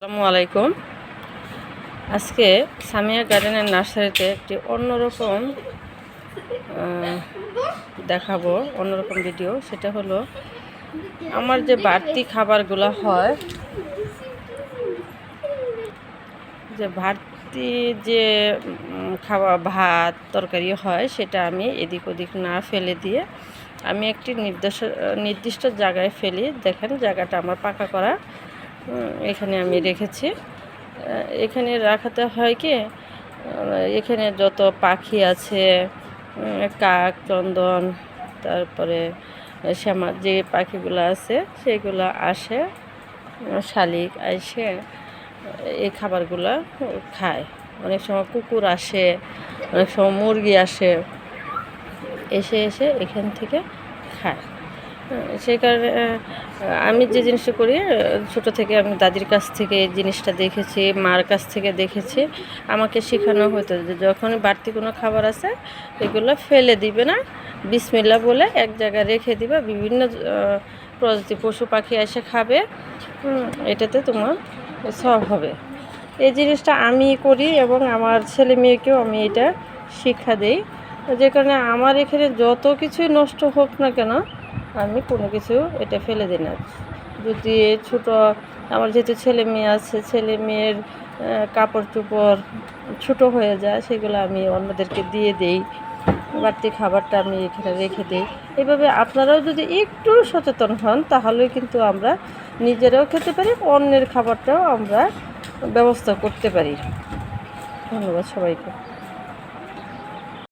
আসসালামু আলাইকুম। আজকে সামিয়া গার্ডেনের নার্সারিতে একটি অন্যরকম দেখাবো, অন্যরকম ভিডিও। সেটা হলো আমার যে বাড়তি খাবারগুলো হয়, যে বাড়তি যে খাবার ভাত তরকারি হয়, সেটা আমি এদিক ওদিক না ফেলে দিয়ে আমি একটি নির্দিষ্ট জায়গায় ফেলি। দেখেন, জায়গাটা আমার পাকা করা, এখানে আমি রেখেছি। এখানে রাখাতে হয় কি, এখানে যত পাখি আছে, কাক, চন্দন, তারপরে শ্যামা, যে পাখিগুলো আছে সেগুলো আসে, শালিক এসে এই খাবারগুলো খায়। অনেক সময় কুকুর আসে, অনেক সময় মুরগি আসে, এসে এখান থেকে খায়। সেই কারণে আমি যে জিনিসটা করি, ছোটো থেকে আমি দাদির কাছ থেকে এই জিনিসটা দেখেছি, মার কাছ থেকে দেখেছি। আমাকে শেখানো হতো যে যখন বাড়তি কোনো খাবার আছে এগুলো ফেলে দিবে না, বিসমিল্লাহ বলে এক জায়গায় রেখে দিবে। বিভিন্ন প্রজাতি পশু পাখি এসে খাবে, এটাতে তোমার সব হবে। এই জিনিসটা আমি করি এবং আমার ছেলে মেয়েকেও আমি এটা শিক্ষা দিই। যে কারণে আমার এখানে যত কিছুই নষ্ট হোক না কেন, আমি কোনো কিছু এটা ফেলে দিই না। যদি ছোটো, আমার যেহেতু ছেলে মেয়ে আছে, ছেলে মেয়ের কাপড় চোপড় ছোটো হয়ে যায়, সেগুলো আমি অন্যদেরকে দিয়ে দেই। বাড়তি খাবারটা আমি এখানে রেখে দিই। এভাবে আপনারাও যদি একটু সচেতন হন, তাহলে কিন্তু আমরা নিজেরাও খেতে পারি, অন্যের খাবারটাও আমরা ব্যবস্থা করতে পারি। ধন্যবাদ সবাইকে।